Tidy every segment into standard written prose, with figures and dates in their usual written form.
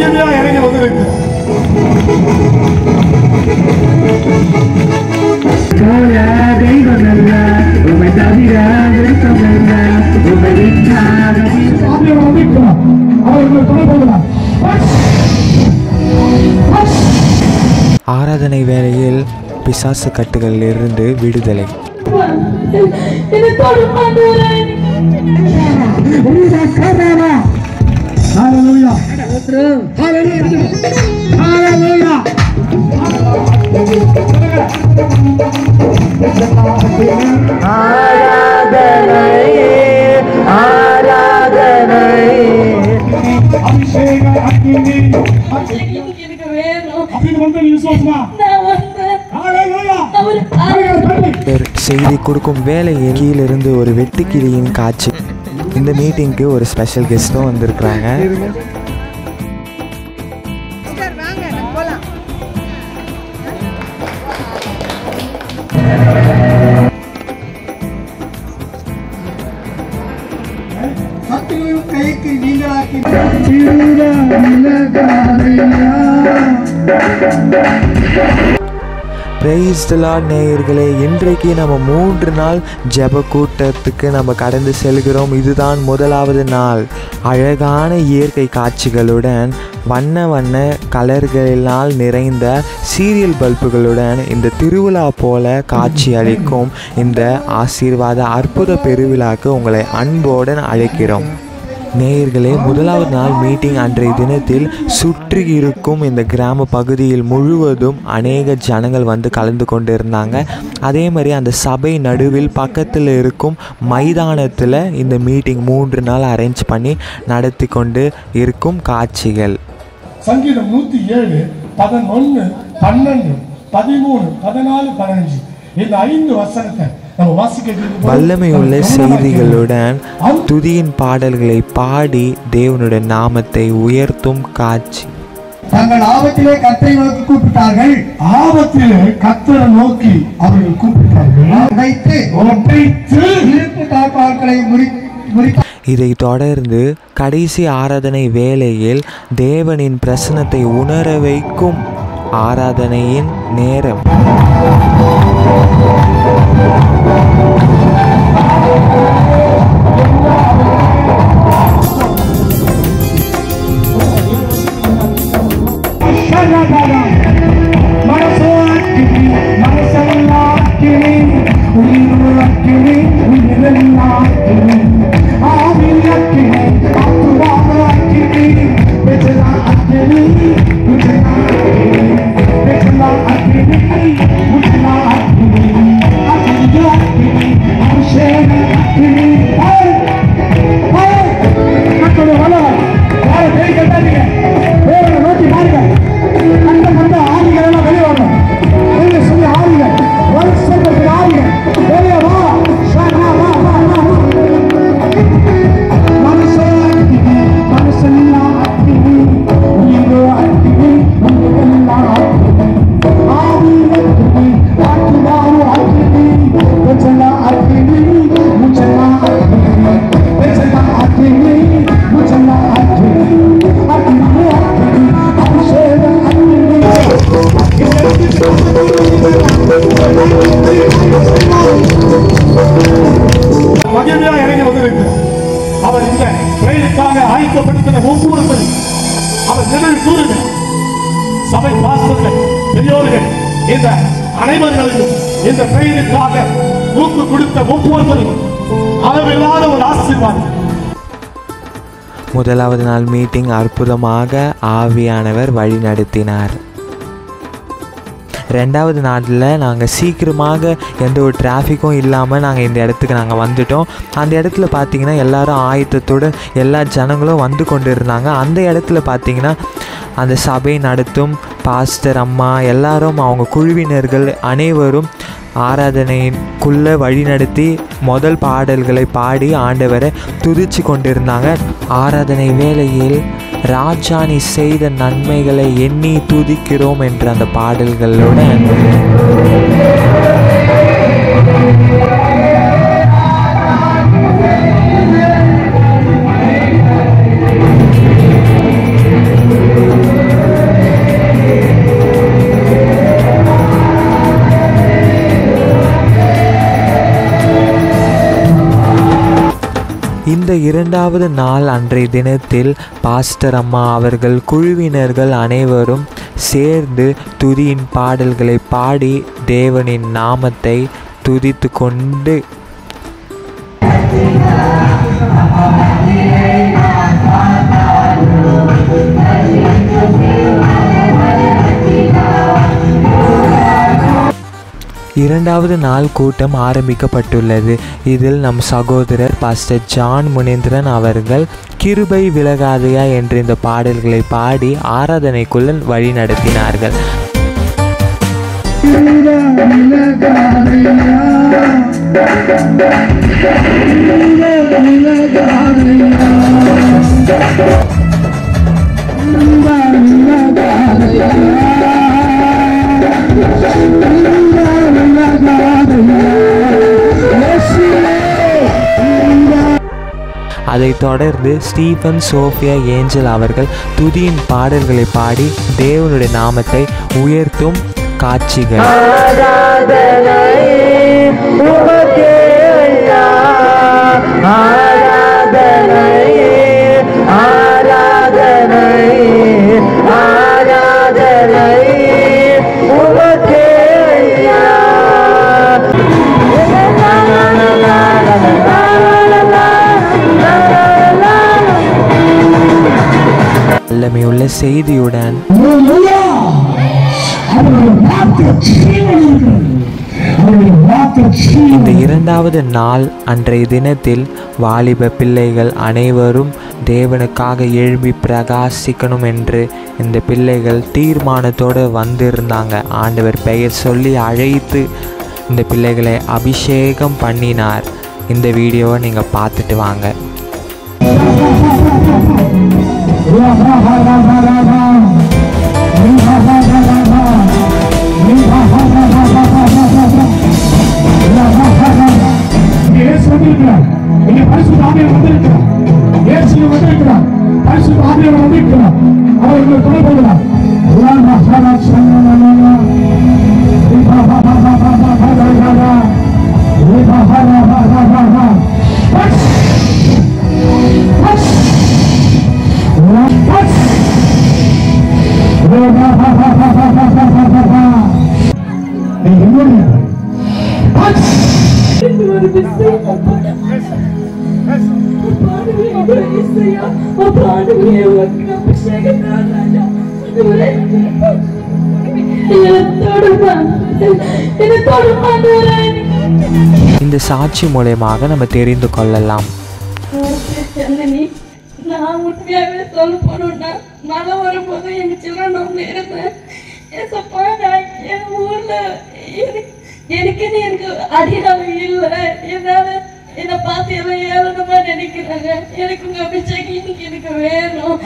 மகிமையா இறங்கி வந்திருக்கு. ஆராதனை வேளையில் பிசாசு கட்டுகளில் இருந்து விடுதலை. செய்தி கொடுக்கும் வேளையில் கீழிருந்து ஒரு வெட்டுக்கிளியின் காட்சி. இந்த மீட்டிங்க்கு ஒரு ஸ்பெஷல் கெஸ்டும் வந்திருக்கிறாங்க. பிரைஸ் தி லார்ட் நேயர்களே, இன்றைக்கு நம்ம 3 நாள் ஜெப கூட்டத்துக்கு நம்ம கடந்து செல்கிறோம். இதுதான் முதலாவது நாள். அழகான இயற்கை காட்சிகளுடன் வண்ண வண்ண கலர்களினால் நிறைந்த சீரியல் பல்புகளுடன் இந்த திருவிழா போல காட்சி அளிக்கும் இந்த ஆசீர்வாத அற்புத பெருவிழாக்கு உங்களை அன்போடு அழைக்கிறோம். நேயர்களே, முதலாவது நாள் மீட்டிங் அன்றைய தினத்தில் சுற்றி இருக்கும் இந்த கிராம பகுதியில் முழுவதும் அநேக ஜனங்கள் வந்து கலந்து கொண்டு இருந்தாங்க. அதே மாதிரி அந்த சபை நடுவில் பக்கத்தில் இருக்கும் மைதானத்தில் இந்த மீட்டிங் 3 நாள் அரேஞ்ச் பண்ணி நடத்தி கொண்டு இருக்கும் காட்சிகள். சங்கீதம் 107, 11, 12, 13, 14, 15 இந்த 5 வசனத்தை வல்லமையுள்ள செய்திகளுடன் துதியின் பாடல்களை பாடி தேவனுடைய நாமத்தை உயர்த்தும் காட்சி. தங்கள் ஆபத்திலே கர்த்தரை நோக்கி கூப்பிட்டார்கள். ஆபத்திலே கர்த்தரை நோக்கி அவர்கள் கூப்பிட்டார்கள். இதை தொடர்ந்து கடைசி ஆராதனை வேளையில் தேவனின் பிரசன்னத்தை உணர வைக்கும் ஆராதனையின் நேரம். மகிமையா இறங்கி வந்திருக்கு. அவர் இந்த பிரேயருக்காக ஆயத்தப்படுத்தின ஒவ்வொருவரும் அவர் நினைவு கூறுங்க. சபை பாஸ்டர்கள், பெரியோர்கள், இந்த அனைவர்களும் இந்த பிரேயருக்காக ஊக்கு கொடுத்த ஒவ்வொருவரும் அளவில்லாத ஒரு ஆசீர்வாதம். முதலாவது நாள் மீட்டிங் அற்புதமாக ஆவியானவர் வழி நடத்தினார். 2வது நாளில் நாங்கள் சீக்கிரமாக எந்த ஒரு டிராஃபிக்கும் இல்லாமல் நாங்கள் இந்த இடத்துக்கு நாங்கள் வந்துட்டோம். அந்த இடத்துல பார்த்திங்கன்னா எல்லோரும் ஆயத்தத்தோடு எல்லா ஜனங்களும் வந்து கொண்டு இருந்தாங்க. அந்த இடத்துல பார்த்திங்கன்னா அந்த சபை நடத்தும் பாஸ்டர் அம்மா எல்லாரும் அவங்க குழுவினர்கள் அனைவரும் ஆராதனைக்குள்ளே வழிநடத்தி முதல் பாடல்களை பாடி ஆண்டவரை துதிச்சு கொண்டிருந்தாங்க. ஆராதனை வேளையில் ராஜா நீ செய்த நன்மைகளை எண்ணி துதிக்கிறோம் என்ற அந்த பாடல்களுடன் இந்த இரண்டாவது நாள் அன்றைய தினத்தில் பாஸ்டர் அம்மா அவர்கள் குழுவினர்கள் அனைவரும் சேர்ந்து துதியின் பாடல்களை பாடி தேவனின் நாமத்தை துதித்து கொண்டு இரண்டாவது நாள் கூட்டம் ஆரம்பிக்கப்பட்டுள்ளது. இதில் நம் சகோதரர் பாஸ்டர் ஜான் முனேந்திரன் அவர்கள் கிருபை விலகாதையா என்ற இந்த பாடல்களை பாடி ஆராதனைக்குள்ள வழி நடத்தினார்கள். அதைத் தொடர்ந்து ஸ்டீபன் சோஃபியா ஏஞ்சல் அவர்கள் துதியின் பாடல்களை பாடி தேவனுடைய நாமத்தை உயர்த்தும் காட்சிகள். வல்லமையுள்ள செய்தியுடன் இந்த இரண்டாவது நாள் அன்றைய தினத்தில் வாலிப பிள்ளைகள் அனைவரும் தேவனுக்காக எழும்பி பிரகாசிக்கணும் என்று இந்த பிள்ளைகள் தீர்மானத்தோடு வந்திருந்தாங்க. ஆண்டவர் பெயர் சொல்லி அழைத்து இந்த பிள்ளைகளை அபிஷேகம் பண்ணினார். இந்த வீடியோவை நீங்கள் பார்த்துட்டு வாங்க. இந்த சாட்சி மூலமாக நம்ம தெரிந்து கொள்ளலாம். நான் உண்மையாகவே சொல்ல போனோம்னா மழை வரும்போது எங்க சிவனம்ல இருந்தேன். என் ஊர்ல எனக்கு அடியாளம் இல்லை. என்னால என்னை பார்த்து எல்லாம் ஏளனமா நினைக்கிறாங்க. எனக்கு உங்க அபிஷேகம் இன்னைக்கு எனக்கு வேணும்.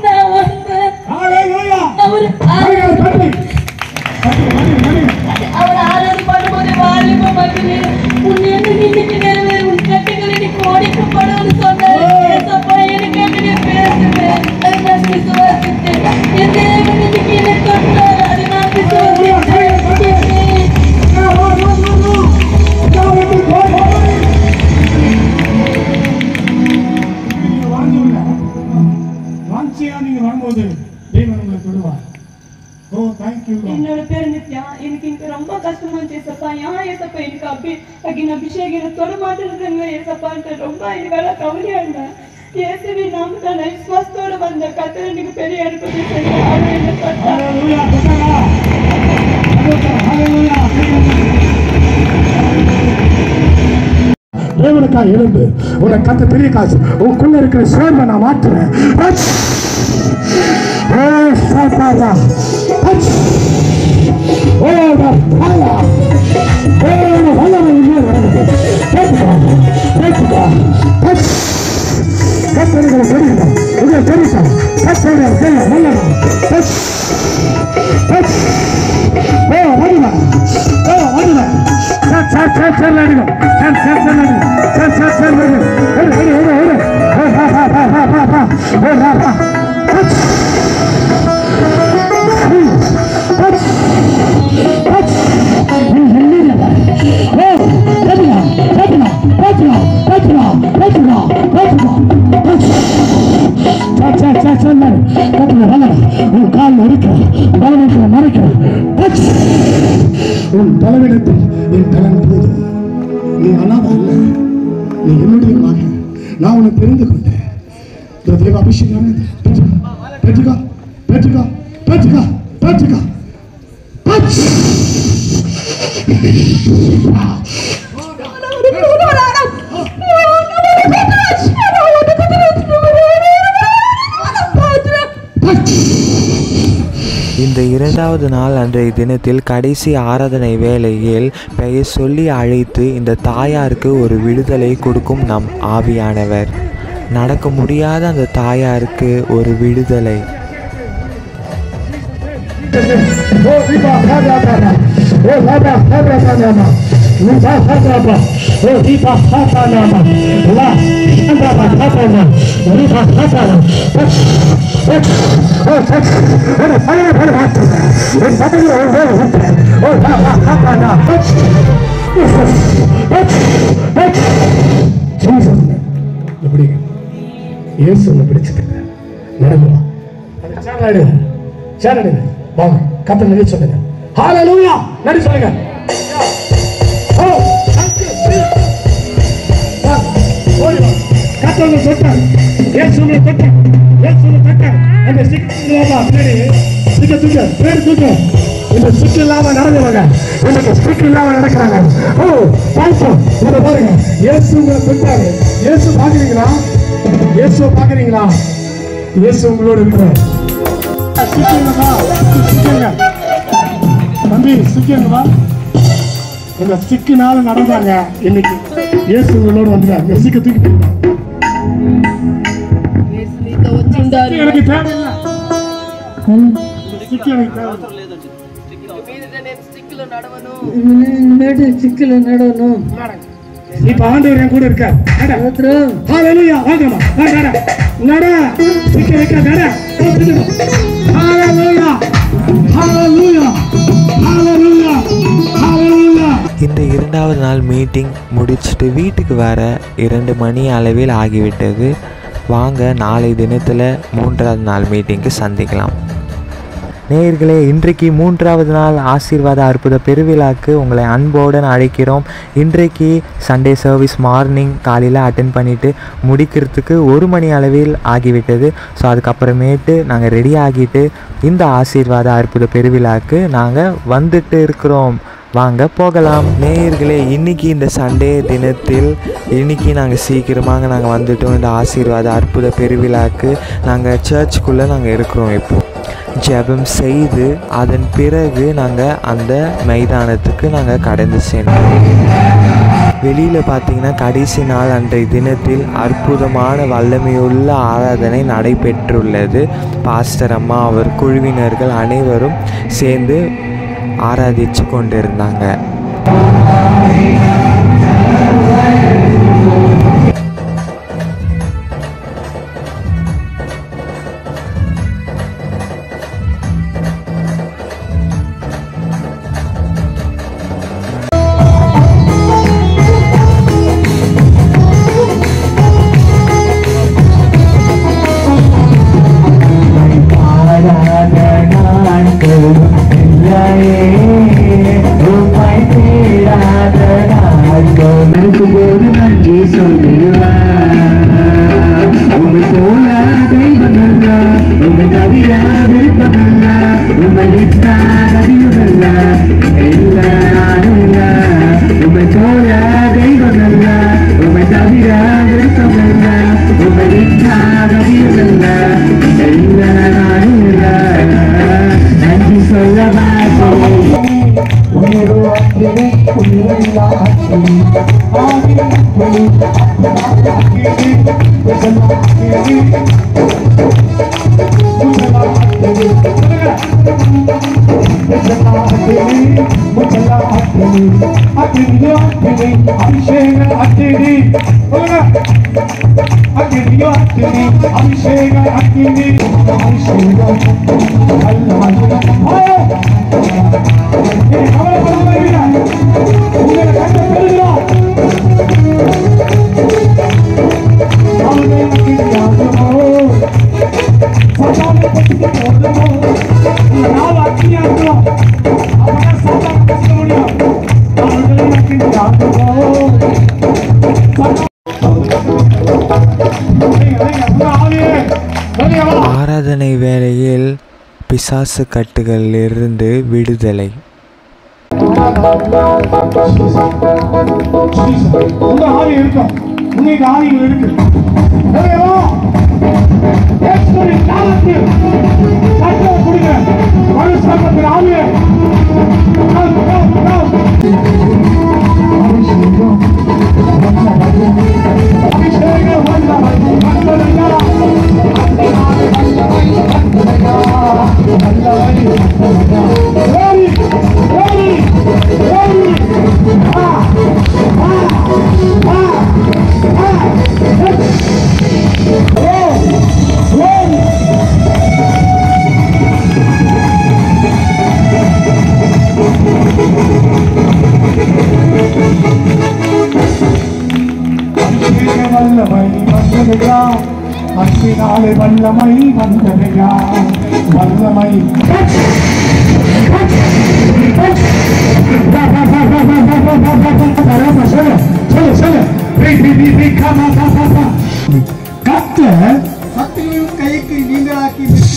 நான் வந்தேன். அவர் ஆராதனை பண்ணும்போது வாலிப மகனே உன் இன்னைக்கு நிறைவேறு உன் கட்டுகள் இன்னைக்கு ஓடிக்கப்படும் சொன்னாரு. எனக்கு நீ பேசுவேன். அதை நான் விசுவாசித்தேன். என் தேவன் இன்னைக்கு என்னை தொட்டார். அதை நான் விசுவாசித்தேன். என்னோட பேர் நித்யா. எனக்கு இங்க ரொம்ப கஷ்டமா இருந்துச்சப்பா. ஏன் ஏசப்பா எனக்கு அபிஷேகம் தொட மாட்டேங்க ஏசப்பான்ட்டு ரொம்ப எனக்கு கவலையா இருந்தேன். இயேசுவி நாமத்தால விசுவாசத்தோட வந்த கர்த்தர் எனக்கு பெரிய அற்புதம் செய்தார். அவர் என்னை தொட்டார். தேவனுக்காக எழுந்து உன்னை கத்த பெரிய காசு உனக்குள்ள இருக்கிற சோர்வை நான் மாற்றுறேன். என் கலன் போதும். நீ அனாதை அல்ல, நீ என்னுடைய மகன். நான் உன்னை தெரிந்து கொண்டேன். தேவ அபிஷேகம் பெற்றுக்கா பெற்றுக்கா பெற்றுக்கா பெற்றுக்கா. இந்த இரண்டாவது நாள் அன்றைய தினத்தில் கடைசி ஆராதனை வேளையில் பெயர் சொல்லி அழைத்து இந்த தாயாருக்கு ஒரு விடுதலை கொடுக்கும் நம் ஆவியானவர். நடக்க முடியாத அந்த தாயாருக்கு ஒரு விடுதலை. இயேசு உன்னை பிடிச்சிட்டு நடந்துவா. வாங்க கத்த நடி சொல்லுங்க. ஹalleluya நடி சொல்லுங்க. கத்தனை தொட்டார், இயேசுவை தொட்டார், இயேசுவை தொட்டார். அந்த சிக்கலாமா பின்னாடி சிக்க தூக்க பேர் தூக்க. இந்த சிக்கல் இல்லாம நடந்துவாங்க, எனக்கு சிக்கல் இல்லாம நடக்கிறாங்க. ஓ பாய்ச்சோம் இதை பாருங்க. இயேசு உங்களை தொட்டாரு. இயேசு பாக்குறீங்களா? இயேசுவை பாக்குறீங்களா? இயேசு உங்களோட இருக்கிறார். தம்பி சிக்கங்கப்பா. இந்த சிக்கினால நடந்தாங்க. இன்னைக்கு இயேசு உங்களோட வந்தார். இந்த சிக்க தூக்கி எனக்கு தேவையில்லை. சிக்க எனக்கு தேவையில்லை. இப்ப ஆண்டவர் என் கூட இருக்கார். ஹalleluya வாங்கம்மா வாங்க நட சிக்க வைக்க நட. ஹalleluya ஹalleluya ஹalleluya ஹalleluya. இந்த இரண்டாவது நாள் மீட்டிங் முடிச்சுட்டு வீட்டுக்கு வர 2 மணி அளவில் ஆகிவிட்டது. வாங்க நாளை தினத்தில் 3வது நாள் மீட்டிங்க்கு சந்திக்கலாம். நேயர்களே, இன்றைக்கு 3வது நாள் ஆசீர்வாத அற்புத பெருவிழாக்கு உங்களை அன்போடு அழைக்கிறோம். இன்றைக்கு சண்டே சர்வீஸ் மார்னிங் காலையில் அட்டென்ட் பண்ணிவிட்டு முடிக்கிறதுக்கு 1 மணி அளவில் ஆகிவிட்டது. ஸோ அதுக்கப்புறமேட்டு நாங்கள் ரெடி ஆகிட்டு இந்த ஆசீர்வாத அற்புத பெருவிழாக்கு நாங்கள் வந்துட்டு இருக்கிறோம். வாங்க போகலாம். நேயர்களே, இன்றைக்கி இந்த சண்டே தினத்தில் இன்றைக்கி நாங்கள் சீக்கிரமாக நாங்கள் வந்துட்டோம். இந்த ஆசீர்வாத அற்புத பெருவிழாக்கு நாங்கள் சர்ச்சுக்குள்ளே நாங்கள் இருக்கிறோம். இப்போது ஜெபம் செய்து அதன் பிறகு நாங்கள் அந்த மைதானத்துக்கு நாங்கள் கடந்து சென்றோம். வெளியில் பார்த்தீங்கன்னா கடைசி நாள் அன்றைய தினத்தில் அற்புதமான வல்லமையுள்ள ஆராதனை நடைபெற்றுள்ளது. பாஸ்டர் அம்மா அவர் குழுவினர்கள் அனைவரும் சேர்ந்து ஆராதித்து கொண்டிருந்தாங்க. Gracias. பிரார்த்தனை வேளையில் பிசாசு கட்டுகளிலிருந்து விடுதலை. உங்க ஆவி இருக்கும், உங்களுக்கு ஆவிகள் இருக்கு. வல்லமை வந்ததையா வல்லமை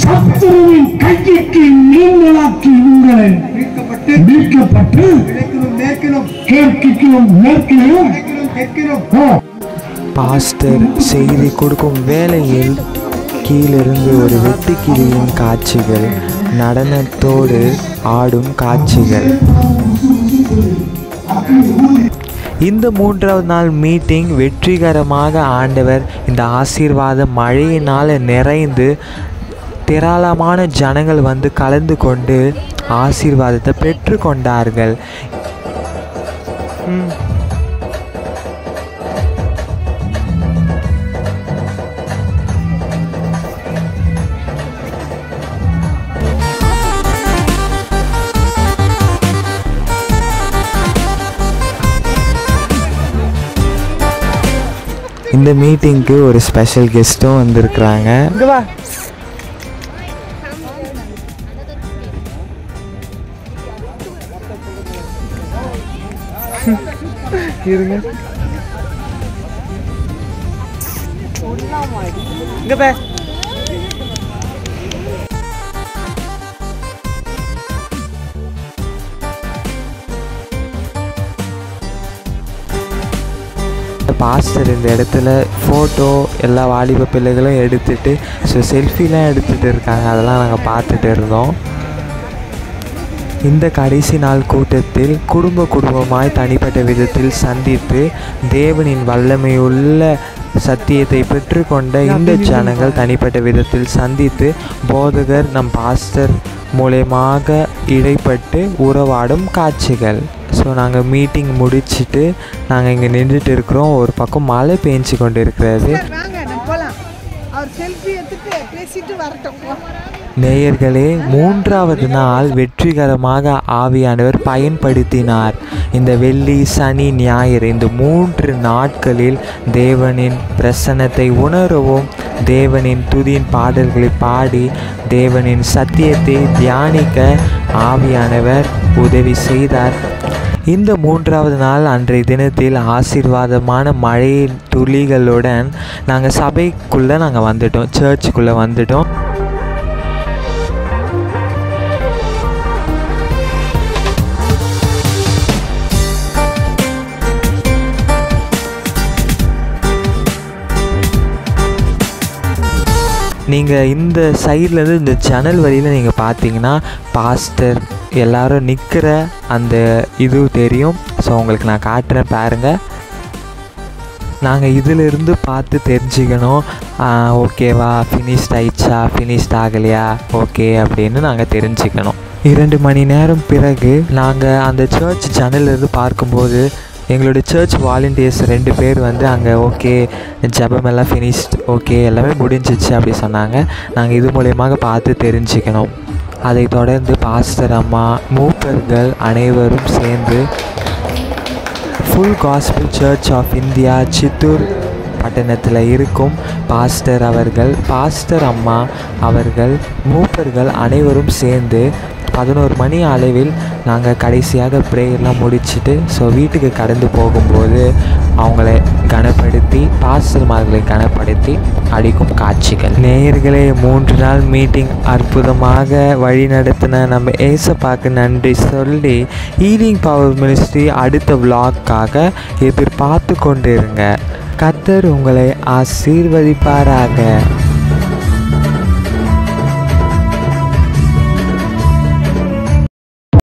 சத்துருவின் கைக்கு நீங்களாக்கி உங்களை மீட்கப்பட்டு கிழக்கிலும் மேற்கிலும் பாஸ்டர் செய்தி கொடுக்கும் வேளையில் கீழிருந்து ஒரு வெட்டுக்கிளியின் காட்சிகள், நடனத்தோடு ஆடும் காட்சிகள். இந்த 3வது நாள் மீட்டிங் வெற்றிகரமாக ஆண்டவர் இந்த ஆசீர்வாத மழையினால் நிறைந்து திரளான ஜனங்கள் வந்து கலந்து கொண்டு ஆசீர்வாதத்தை பெற்று கொண்டார்கள். இந்த மீட்டிங்க்கு ஒரு ஸ்பெஷல் கெஸ்ட்டும் வந்திருக்கிறாங்க. இருங்க பாஸ்டர் இந்த இடத்துல ஃபோட்டோ எல்லா வாலிப பிள்ளைகளும் எடுத்துகிட்டு செல்ஃபிலாம் எடுத்துகிட்டு இருக்காங்க. அதெல்லாம் நாங்கள் பார்த்துட்டு இருந்தோம். இந்த கடைசி நாள் கூட்டத்தில் குடும்பமாய் தனிப்பட்ட விதத்தில் சந்தித்து தேவனின் வல்லமையுள்ள சத்தியத்தை பெற்றுக்கொண்ட இந்த ஜனங்கள் தனிப்பட்ட விதத்தில் சந்தித்து போதகர் நம் பாஸ்டர் மூலமாக இடைப்பட்டு உறவாடும் காட்சிகள். ஸோ நாங்கள் மீட்டிங் முடிச்சுட்டு நாங்கள் இங்கே நின்றுட்டு இருக்கிறோம். ஒரு பக்கம் மழை பெஞ்சு கொண்டு இருக்கிறது. நேயர்களே, 3வது நாள் வெற்றிகரமாக ஆவியானவர் பயன்படுத்தினார். இந்த வெள்ளி, சனி, ஞாயிறு இந்த 3 நாட்களில் தேவனின் பிரசன்னத்தை உணரவும், தேவனின் துதியின் பாடல்களை பாடி, தேவனின் சத்தியத்தை தியானிக்க ஆவியானவர் உதவி செய்தார். இந்த 3வது நாள் அன்றைய தினத்தில் ஆசீர்வாதமான மழை துளிகளுடன் நாங்கள் சபைக்குள்ளே நாங்கள் வந்துட்டோம், சர்ச்சுக்குள்ளே வந்துட்டோம். நீங்கள் இந்த சைட்லேருந்து இந்த ஜன்னல் வழியில் நீங்கள் பார்த்தீங்கன்னா பாஸ்டர் எல்லாரும் நிற்கிற அந்த இது தெரியும். ஸோ உங்களுக்கு நான் காட்டுறேன் பாருங்கள். நாங்கள் இதிலிருந்து பார்த்து தெரிஞ்சுக்கணும், ஓகேவா, ஃபினிஷ்ட் ஆயிடுச்சா, ஃபினிஷ்ட் ஆகலையா, ஓகே அப்படின்னு நாங்கள் தெரிஞ்சுக்கணும். 2 மணி நேரம் பிறகு நாங்கள் அந்த சர்ச் ஜன்னலிருந்து பார்க்கும்போது எங்களுடைய சர்ச் வாலண்டியர்ஸ் 2 பேர் வந்து அங்கே ஓகே ஜெபமெல்லாம் ஃபினிஷ்ட், ஓகே எல்லாமே முடிஞ்சிச்சு அப்படி சொன்னாங்க. நாங்கள் இது மூலயமாக பார்த்து தெரிஞ்சுக்கணும். அதை தொடர்ந்து பாஸ்டர் அம்மா, மூப்பர்கள் அனைவரும் சேர்ந்து full gospel church of India Chittoor பட்டணத்தில் இருக்கும் பாஸ்டர் அவர்கள், பாஸ்டர் அம்மா அவர்கள், மூப்பர்கள் அனைவரும் சேர்ந்து 11 மணி அளவில் நாங்கள் கடைசியாக ப்ரேயர்லாம் முடிச்சுட்டு வீட்டுக்கு கடந்து போகும்போது அவங்கள கனப்படுத்தி பாஸ்டர்மார்களை கனப்படுத்தி அடிக்கும் காட்சிகள். நேயர்களே, 3 நாள் மீட்டிங் அற்புதமாக வழி நடத்தின நம்ம ஏசப்பாக்கு நன்றி சொல்லி ஹீலிங் பவர் மினிஸ்ட்ரி அடுத்த விளாக்காக எதிர்பார்த்து கொண்டிருங்க. கர்த்தர் உங்களை ஆசீர்வதிப்பாராக.